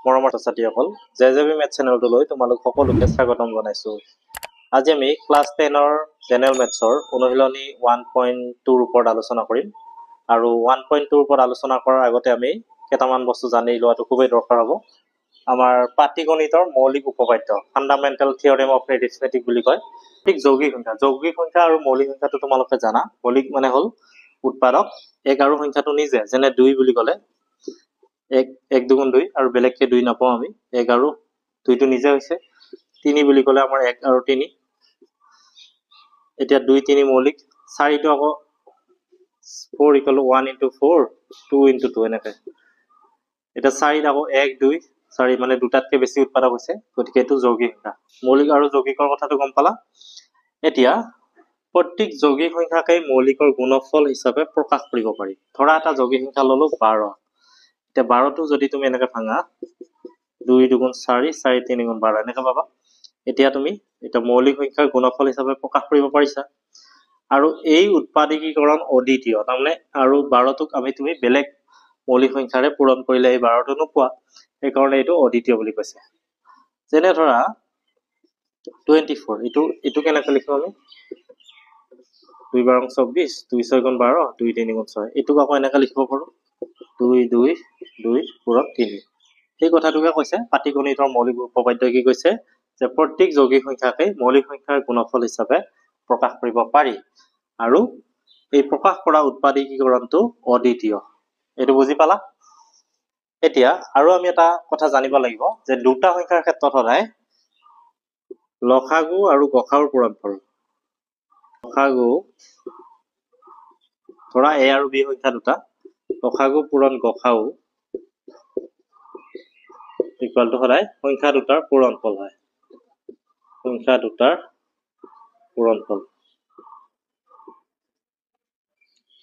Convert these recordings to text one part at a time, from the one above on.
মৰমৰ ছাত্ৰীসকল, জেজেবি মেথ চেনেলটোলৈ তোমালোক সকলোকে স্বাগতম জনাইছোঁ। আজি আমি ক্লাছ 10ৰ জেনেৰেল মেথছৰ অনুশীলনী 1.2ৰ ওপৰত আলোচনা কৰিম। আৰু 1.2ৰ ওপৰত আলোচনা কৰাৰ আগতে আমি কেইটামান বস্তু জানি লোৱাটো খুবেই দৰকাৰ হ'ব। আমাৰ পাটীগণিতৰ মৌলিক উপপাদ্য, ফাণ্ডামেণ্টেল থিয়ৰেম অফ এৰিথমেটিক বুলি কয়। ঠিক যৌগিক সংখ্যা আৰু মৌলিক সংখ্যাটো তোমালোকে জানা। মৌলিক মানে হ'ল উৎপাদক, এক আৰু সংখ্যাটো নিজে, যেনে 2 বুলি ক'লে এক দুগুণ 2 আৰু বেলেগকে 2 নাপাওঁ আমি, 1 আৰু 2টো নিজে হৈছে। 3 বুলি ক'লে আমাৰ 1 আৰু 3। এতিয়া 2 3 মৌলিক। 4টো আকৌ 4 = 1 × 4 2 × 2 এনেকৈ। এতিয়া 4ত আকৌ 1 2 4 মানে দুটাতকে বেছি উৎপাদক হৈছে, গতিকে এইটো যৌগিক সংখ্যা। মৌলিক আৰু যৌগিকৰ কথাটো গম পালা। এতিয়া প্ৰত্যেক যৌগিক সংখ্যাকে মৌলিকৰ গুণফল হিচাপে প্ৰকাশ কৰিব পাৰি। ধৰা এটা যৌগিক সংখ্যা ললো 12। এতিয়া 12টো যদি তুমি এনেকে ভাঙা 2 2 4 4 3 12 এনেকে পাবা। এতিয়া তুমি এটা মৌলিক সংখ্যাৰ গুণফল হিচাপে প্ৰকাশ কৰিব পাৰিছা। আৰু এই উৎপাদকীকৰণ অদ্বিতীয়, তাৰমানে আৰু 12টোক তুমি বেলেগ মৌলিক সংখ্যাৰে পূৰণ কৰিলে এই 12টো নোপোৱা, সেইকাৰণে এইটো অদ্বিতীয় বুলি কৈছে। যেনে ধৰা 24, এইটো কেনেকৈ লিখো আমি? 2 12 24 2 6 12 2 3 6। এইটোক আকৌ এনেকৈ লিখিব পাৰো 2 2 2 পূৰণ 3। সেই কথাটোকে কৈছে পাটীগণিতৰ মৌলিক উপপাদ্যই কি কৈছে যে প্ৰত্যেক যৌগিক সংখ্যাকে মৌলিক সংখ্যাৰ গুণফল হিচাপে প্ৰকাশ কৰিব পাৰি, আৰু এই প্ৰকাশ কৰা উৎপাদকীকৰণটো অদ্বিতীয়। এইটো বুজি পালা? এতিয়া আৰু আমি এটা কথা জানিব লাগিব যে দুটা সংখ্যাৰ ক্ষেত্ৰত সদায় লসাগু আৰু গসাউৰ পূৰণফল, লসাগু ধৰা a আৰু b সংখ্যা দুটা, লসাগু পূৰণ গসাউ ইকুৱেল টু সদায় সংখ্যা দুটাৰ পূৰণফল হয়। সংখ্যা দুটাৰ পূৰণফল,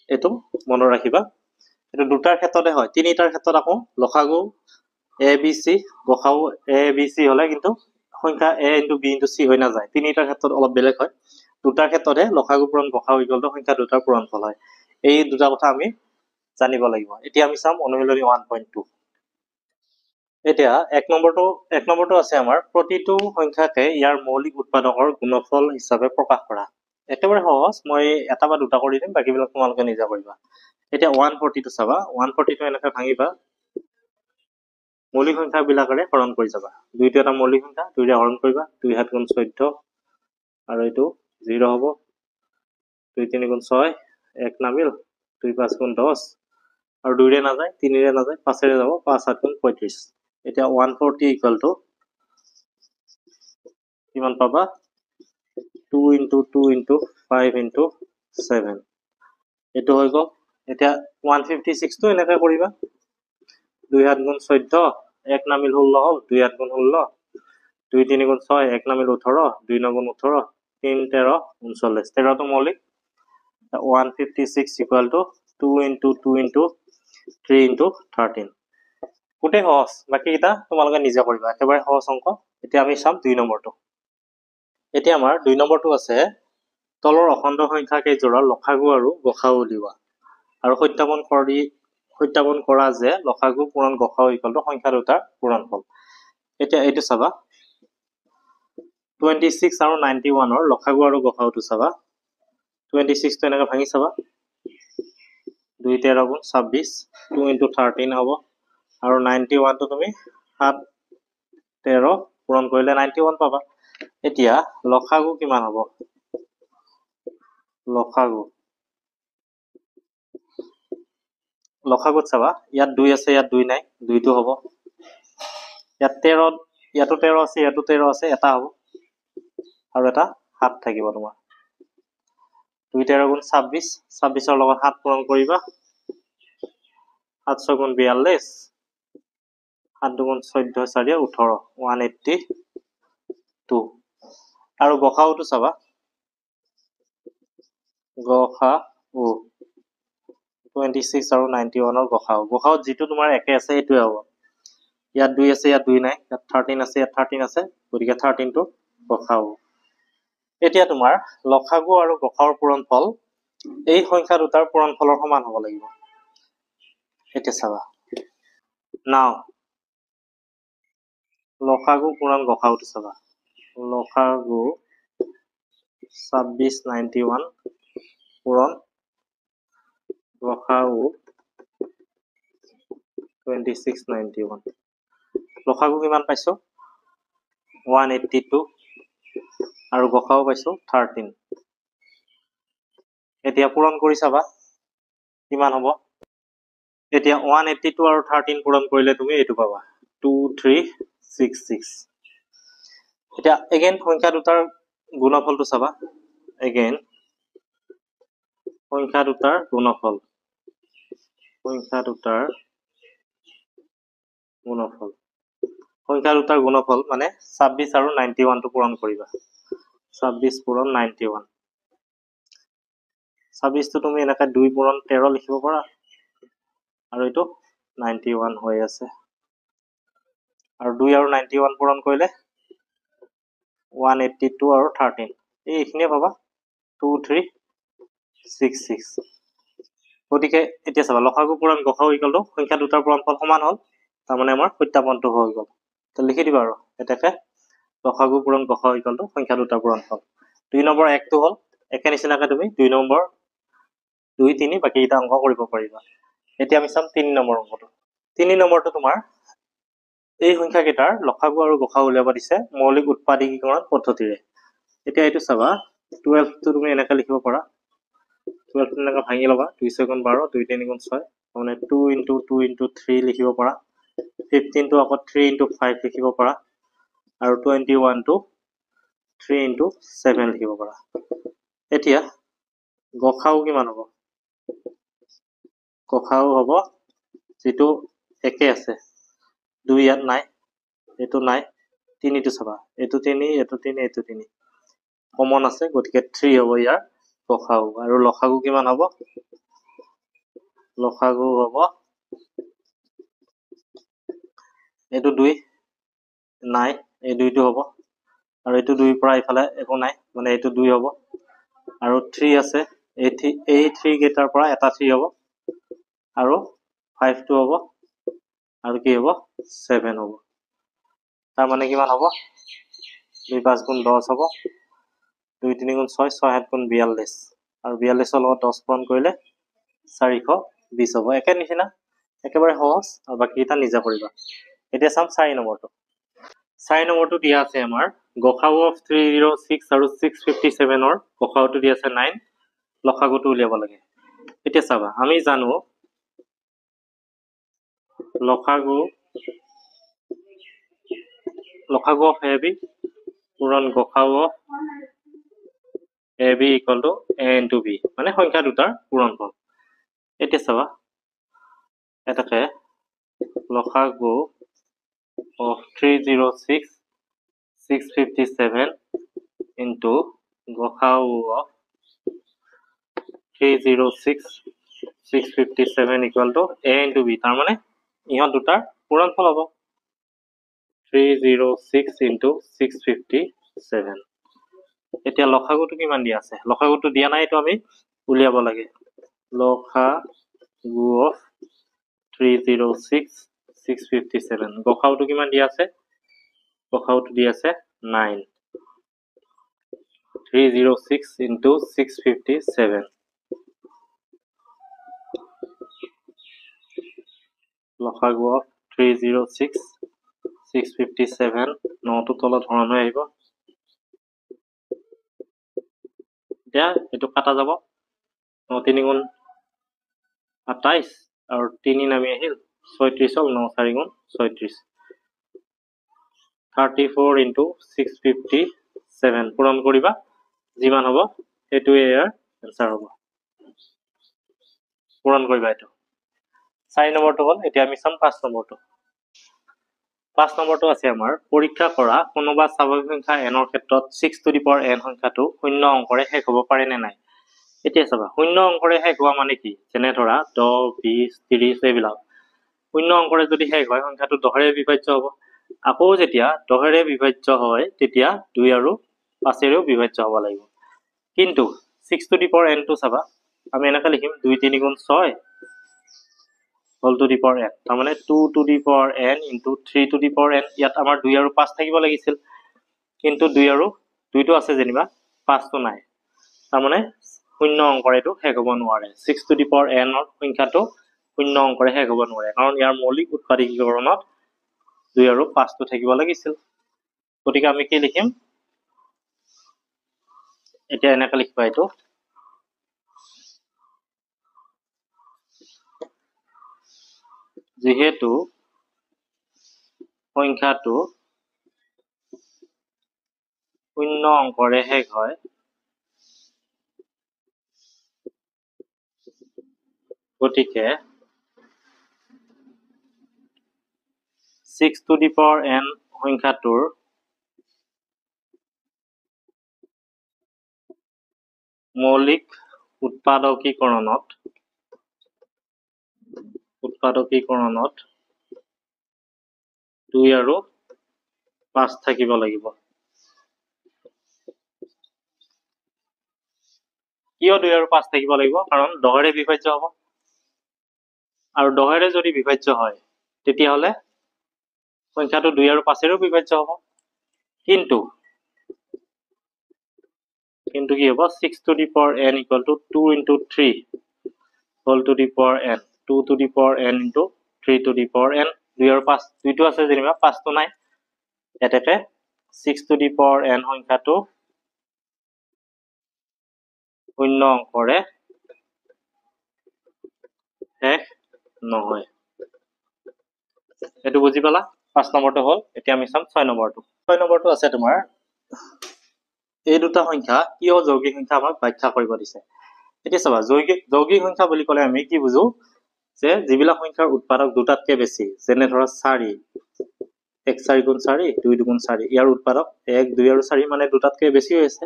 এইটো মনত ৰাখিবা। এইটো দুটাৰ ক্ষেত্ৰতে হয়, তিনিটাৰ ক্ষেত্ৰত আকৌ লসাগু a b c গসাউ a b c হলে কিন্তু সংখ্যা a × b × c হৈ নাযায়। তিনিটাৰ ক্ষেত্ৰত অলপ বেলেগ হয়। দুটাৰ ক্ষেত্ৰতে লসাগু পূৰণ গসাউ ইকুৱেল টু সংখ্যা দুটাৰ পূৰণফল হয়। এই দুটা কথা আমি জানিব লাগিব। এতিয়া আমি চাম অনুশীলনী 1.2। এতিয়া এক নম্বৰটো আছে আমাৰ প্ৰতিটো সংখ্যাকে ইয়াৰ মৌলিক উৎপাদকৰ গুণফল হিচাপে প্ৰকাশ কৰা। একেবাৰে সহজ, মই এটা বা দুটা কৰি দিম, বাকীবিলাক তোমালোকে নিজে কৰিবা। এতিয়া 142 চাবা। 142 এনেকৈ ভাঙিবা, মৌলিক সংখ্যাবিলাকেৰে হৰণ কৰি যাবা। 2টো এটা মৌলিক সংখ্যা, 2ৰে হৰণ কৰিবা, 2 7 গুণ 14 আৰু এইটো 0 হ'ব। 2 3 গুণ 6 1 নামিল, 2 5 গুণ 10 আৰু 2ৰে নাযায়, 3ৰে নাযায়, 5ৰে যাব, 5 7 গুণ 35। এতিয়া 140 ইকুৱেল টু কিমান পাবা? 2 × 2 × 5 × 7। এইটো হৈ গ'ল। এতিয়া 156টো এনেকৈ কৰিবা। 2 7 গুণ 14 1 নামিল 16 হ'ল, 2 8 গুণ 16 2 3 গুণ 6 1 নামিল 18 2 9 গুণ 18 3 13 39। 13টো মৌলিক। 156 ইকুৱেল টু 2 × 2 × 3 × 13। গোটেই সহজ, বাকীকেইটা তোমালোকে নিজে কৰিবা, একেবাৰে সহজ অংক। এতিয়া আমি চাম 2 নম্বৰটো। এতিয়া আমাৰ 2 নম্বৰটো আছে তলৰ অখণ্ড সংখ্যা কেইযোৰৰ লসাগু আৰু গসাউ উলিওৱা, আৰু সত্যাপন কৰা যে লসাগু পূৰণ গসাউ ইকুৱেল টু সংখ্যা দুটাৰ পূৰণফল। এতিয়া এইটো চাবা, 26 আৰু 91ৰ লসাগু আৰু গসাউটো চাবা। 26টো এনেকৈ ভাঙি চাবা, 2 13 গুণ 26 2 × 13 হ'ব, আৰু 91টো তুমি 7 13 পূৰণ কৰিলে 91 পাবা। এতিয়া লসাগু কিমান হ'ব? লসাগুত চাবা, ইয়াত 2 আছে, ইয়াত 2 নাই, 2টো হ'ব। ইয়াত 13, ইয়াতো 13 আছে, ইয়াতো 13 আছে, এটা হ'ব, আৰু এটা 7 থাকিব তোমাৰ। 2 13 গুণ 26 26ৰ লগত 7 পূৰণ কৰিবা, 7 6 গুণ 42 7 2 গুণ 14 4 18 182। আৰু গসাউটো চাবা, গসাউ 26 আৰু 91ৰ গসাউত যিটো তোমাৰ একে আছে সেইটোৱে হ'ব। ইয়াত 2 আছে, ইয়াত 2 নাই, ইয়াত 13 আছে, ইয়াত 13 আছে, গতিকে 13টো গসাউ। এতিয়া তোমাৰ লসাগু আৰু গসাউৰ পূৰণফল এই সংখ্যা দুটাৰ পূৰণফলৰ সমান হ'ব লাগিব। এতিয়া চাবা, নাও লসাগু পূৰণ গসাগুটো চাবা লসাগু 2691 পূৰণ গসাগু 2691 লসাগু কিমান পাইছো 182 আৰু গসাগু পাইছো 13 এতিয়া পূৰণ কৰি চাবা কিমান হ'ব এতিয়া 182 আৰু 13 পূৰণ কৰিলে তুমি এইটো পাবা 2366 এতিয়া এগেইন সংখ্যা দুটাৰ গুণফলটো চাবা এগেইন সংখ্যা দুটাৰ গুণফল সংখ্যা দুটাৰ গুণফল মানে 26 আৰু 91 টো পূৰণ কৰিবা 26 পূৰণ 91 26 টো তুমি এনেকা 2 পূৰণ 13 লিখিব পাৰা আৰু এইটো 91 হৈ আছে আৰু 2 আৰু 91 পূৰণ কৰিলে 182 আৰু 13 এইখিনিয়ে পাবা 2366 গতিকে এতিয়া চাবা লসাগু পূৰণ গসাগু ইকুৱেল টু সংখ্যা দুটাৰ পূৰণফল সমান হ'ল তাৰমানে আমাৰ সত্যাপনটো হৈ গ'ল তো লিখি দিবা আৰু এটাকে লসাগু পূৰণ গসাগু ইকুৱেল টু সংখ্যা দুটাৰ পূৰণফল 2 নম্বৰ 1 টো হ'ল একে নিচিনাকৈ তুমি 2 নম্বৰ 2 3 বাকি এটা অংক কৰিব পাৰিবা এতিয়া আমি চাম 3 নম্বৰ অংকটো 3 নম্বৰটো তোমাৰ এই সংখ্যা কেইটাৰ লসাগু আৰু গসাগু উলিয়াব দিছে মৌলিক উৎপাদকীকৰণ পদ্ধতিৰে এতিয়া এইটো চাবা 12 টো তুমি এনেকৈ লিখিব পাৰা 12 টো এনেকৈ ভাঙি লবা 2 6 গুণ 12 2 3 গুণ 6 মানে 2 into 2 into 3 লিখিব পাৰা 15 টো আকৌ 3 into 5 লিখিব পাৰা আৰু 21 টো 3 into 7 লিখিব পাৰা এতিয়া গসাগু কিমান হ'ব গসাগু হ'ব যেটো একে আছে 2 ইয়াত নাই এটো নাই 3 টো চাবা এটো 3 এটো 3 এটো 3 কমন আছে গতিকে 3 হ'ব ইয়াৰ গসাগু আৰু লসাগু কিমান হ'ব লসাগু হ'ব এটো 2 নাই এই 2 টো হ'ব আৰু এটো 2 পৰা ইফালে একো নাই মানে এটো 2 হ'ব আৰু 3 আছে এই 3 গেটাৰ পৰা এটা 3 হ'ব আৰু 5 টো হ'ব আৰু কি হ'ব 7 হ'ব তাৰ মানে কিমান হ'ব 2 5 গুণ 10 হ'ব 2 3 গুণ 6 6 7 গুণ 42 আৰু 42 ৰ লগত 10 পূৰণ কৰিলে 420 হ'ব একে নিচিনা একেবাৰে সহজ আৰু বাকি এটা নিজে কৰিবা এতিয়া চাম 4 নম্বৰটো 4 নম্বৰটো দিয়া আছে আমাৰ গসাগু 306 আৰু 657 ৰ গসাগুটো দিয়া আছে 9 লসাগুটো উলিয়াব লাগে এতিয়া চাবা আমি জানো লসাগু of AB পূৰণ গসাগু of AB equal to A into B মানে সংখ্যা দুটাৰ পূৰণফল এতিয়া চাবা এটাকে লসাগু of 306 657 into গসাগু of 306 657 equal to A into B তাৰ মানে ইহঁত দুটাৰ পূৰণফল হ'ব 306 into 657 এতিয়া লসাগুটো কিমান দিয়া আছে লসাগুটো দিয়া নাই তো আমি উলিয়াব লাগে লসাগু of 306 657 গসাগুটো কিমান দিয়া আছে গসাগুটো দিয়া আছে 9 306 into 657 লসাগু of 306 657 9 টো তলত হৰণ হৈ আহিব এতিয়া এটো কাটা যাব 9 3 গুণ 28 আৰু 3 নামি আহিল 36 হ'ল 9 4 গুণ 36 34 into 657 পূৰণ কৰিবা যিমান হ'ব এটোৱে ইয়াৰ আনসাৰ হ'ব পূৰণ কৰিবা এটো 4 নম্বৰটো হ'ল এতিয়া আমি চাম 5 নম্বৰটো 5 নম্বৰটো আছে আমাৰ পৰীক্ষা কৰা কোনোবা স্বাভাৱিক সংখ্যা n ৰ ক্ষেত্ৰত 6 to the power n সংখ্যাটো শূন্য অংকৰে শেষ হ'ব পাৰে নে নাই এতিয়া চাবা শূন্য অংকৰে শেষ হোৱা মানে কি যেনে ধৰা 10 20 30 এইবিলাক শূন্য অংকৰে যদি শেষ হয় সংখ্যাটো 10 ৰে বিভাজ্য হ'ব আকৌ যেতিয়া 10 ৰে বিভাজ্য হয় তেতিয়া 2 আৰু 5 ৰেও বিভাজ্য হ'ব লাগিব কিন্তু 6 to the power n টো চাবা আমি এনেকৈ লিখিম 2 3 গুণ 6 whole to the power n তাৰমানে 2 to the power n into 3 to the power n ইয়াত আমাৰ 2 আৰু 5 থাকিব লাগিছিল কিন্তু 2 আৰু 2টো আছে যেনিবা 5টো নাই তাৰমানে শূন্য অংকৰ এটো শেষ হ'ব নোৱাৰে 6 টু দি পাৱাৰ n ৰ সংখ্যাটো শূন্য অংকৰে শেষ হ'ব নোৱাৰে কাৰণ ইয়াৰ মৌলিক উৎপাদকীকৰণত 2 আৰু 5টো থাকিব লাগিছিল গতিকে আমি কি লিখিম এতিয়া এনেকৈ লিখিবা এটো যেহেতু সংখ্যাটো শূন্য অংকৰে শেষ হয় গতিকে 6 টু দি পাৱাৰ n সংখ্যাটোৰ মৌলিক উৎপাদকীকৰণত 2 আৰু 5 থাকিব লাগিব কিয় 2 আৰু 5 থাকিব লাগিব কাৰণ দহৰে বিভাজ্য হ'ব আৰু দহৰে যদি বিভাজ্য হয় তেতিয়াহলে সংখ্যাটো 2 আৰু 5 এৰো বিভাজ্য হ'ব কিন্তু কি হ'ব 6 to the power n equal to 2 into 3 whole to the power n 2 to the power n into 3 to the power n 2 আৰু 5 দুইটো আছে যেনিবা 5টো নাই এতেকে 6 টু দি পাৱাৰ n সংখ্যাটো শূন্য অংকৰে শেষ নহয় এটো বুজি পালা 5 নম্বৰটো হল এতিয়া আমি চাম 6 নম্বৰটো 6 নম্বৰটো আছে তোমাৰ এই দুটা সংখ্যা কিয় যৌগিক সংখ্যা আমাক ব্যাখ্যা কৰিব দিছে এতিয়া চাবা যৌগিক সংখ্যা বুলি ক'লে আমি কি বুজো যে যিবিলাক সংখ্যাৰ উৎপাদক দুটাতকৈ বেছি যেনে ধৰা 4 1 4 গুণ 4 2 2 4 ইয়াৰ উৎপাদক 1 2 আৰু 4 মানে দুটাতকৈ বেছি হৈছে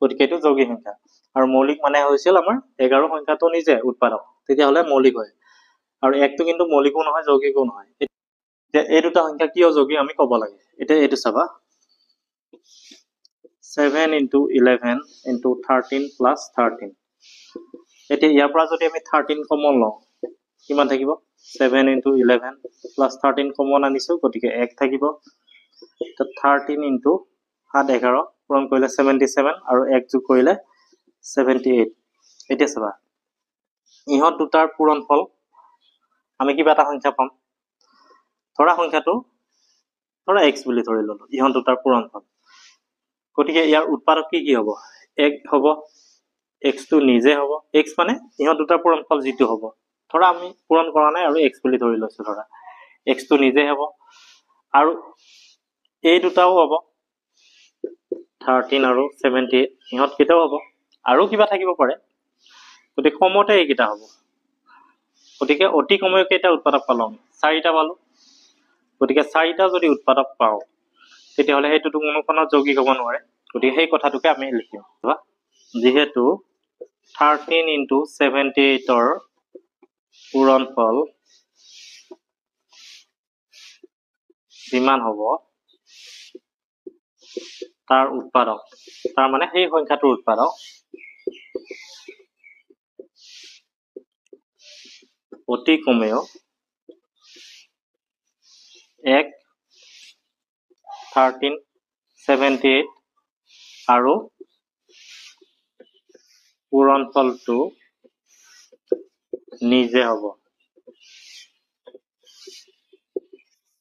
গতিকে এটো যৌগিক সংখ্যা আৰু মৌলিক মানে হৈছিল আমাৰ 11 সংখ্যাটো নিজে উৎপাদক তেতিয়াহলে মৌলিক হয় আৰু একটো কিন্তু মৌলিকো নহয় যৌগিকো নহয় যে এই দুটা সংখ্যা কিয় যৌগিক আমি ক'ব লাগে এতিয়া এটো চাবা 7 into 11 into 13 plus 13 এতিয়া ইয়াৰ পৰা যদি আমি 13 কমন লওঁ কিমান থাকিব 7 into 11 plus 13 কমন আনিছো গতিকে 1 থাকিব 13 into 7 11 পূৰণ কৰিলে 77 আৰু 1 যোগ কৰিলে 78 এতিয়া চাবা ইহত দুটাৰ পূৰণফল আমি কিবা এটা সংখ্যা পাম ধৰা সংখ্যাটো ধৰা x বুলি ধৰি ললো ইহত দুটাৰ পূৰণফল গতিকে ইয়াৰ উৎপাদক কি হ'ব 1 হ'ব x টো নিজে হ'ব x মানে ইহত দুটাৰ পূৰণফল যেটো হ'ব ধৰা আমি পূৰণ কৰা নাই আৰু x বুলি ধৰি লৈছো ধৰা x টো নিজে হ'ব আৰু এই দুটাও হ'ব 13 আৰু 78 ইহত কেটাও হ'ব আৰু কিবা থাকিব পাৰে গতিকে কমতে এইকেইটা হ'ব গতিকে অতি কমেও কেইটা উৎপাদক পালো 4টা পালো গতিকে 4টা যদি উৎপাদক পাও তেতিয়াহলে হেতুটো কোনো যৌগিক হ'ব নোৱাৰে গতিকে সেই কথাটোকে আমি লিখিম যেহেতু 13 into 78 ৰ পূৰণফল যিমান হ'ব তাৰ উৎপাদক তাৰ মানে সেই সংখ্যাটোৰ উৎপাদক অতি কমেও 1 13 78 আৰু পূৰণফলটো নিজে হ'ব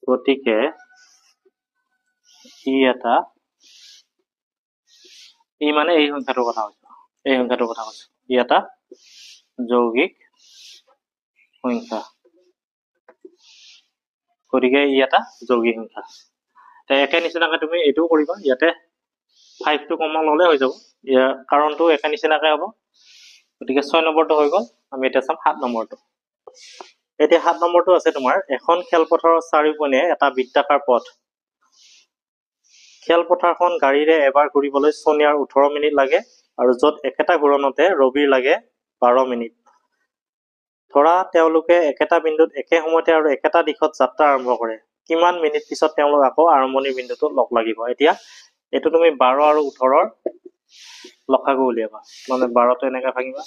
গতিকে ই মানে এই সংখ্যাটোৰ কথা কৈছো ই এটা যৌগিক সংখ্যা গতিকে ই এটা যৌগিক সংখ্যা একে নিচিনাকৈ তুমি এইটোও কৰিবা ইয়াতে 5 টো কমন ললে হৈ যাব ইয়াৰ কাৰণটো একে নিচিনাকৈ হ'ব গতিকে 6 নম্বৰটো হৈ গ'ল আমি এতিয়া চাম 7 নম্বৰটো এতিয়া 7 নম্বৰটো আছে তোমাৰ এখন খেলপথাৰৰ চাৰিওপিনে এটা বৃত্তাকাৰ পথ খেলপথাৰখন গাড়ীৰে এবাৰ ঘূৰিবলৈ সোনিয়াৰ 18 মিনিট লাগে আৰু যত একেটা ঘূৰণতে ৰবিৰ লাগে 12 মিনিট ধৰা তেওঁলোকে একেটা বিন্দুত একে সময়তে আৰু একেটা দিশত যাত্ৰা আৰম্ভ কৰে কিমান মিনিট পিছত তেওঁলোক আকৌ আৰম্ভণিৰ বিন্দুটো লগ লাগিব এতিয়া এটো তুমি 12 আৰু 18 ৰ লসাগু উলিয়াবা মানে 12 টো এনেকৈ ভাঙিবা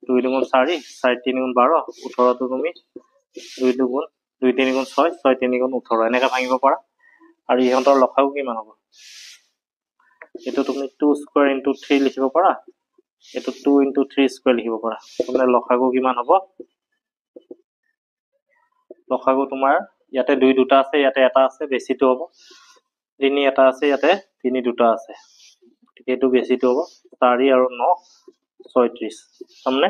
2 2 4 4 3 12 18 টো তুমি 2 দুগুণ 2 3 গুণ 6 6 3 গুণ 18 এনেকৈ ভাঙিব পাৰা আৰু ইহঁতৰ লসাগু কিমান হ'ব এটো তুমি 2 স্কয়াৰ ইনটু 3 লিখিব পাৰা এটো 2 ইনটু 3 স্কয়াৰ লিখিব পাৰা মানে লসাগু কিমান হ'ব লসাগু তোমাৰ ইয়াতে 2 দুটা আছে ইয়াতে এটা আছে বেছিটো হ'ব 3 এটা আছে ইয়াতে 3 দুটা আছে এটো বেছিটো হ'ব 4 আৰু 9 36 সামনে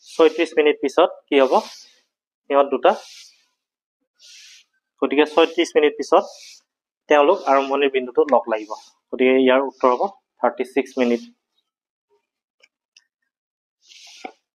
36 মিনিট পিছত কি হ'ব ইহঁত দুটা গতিকে 36 মিনিট পিছত তেওঁলোক আৰম্ভণিৰ বিন্দুটো লগ লাগিব গতিকে ইয়াৰ উত্তৰ হ'ব 36 মিনিট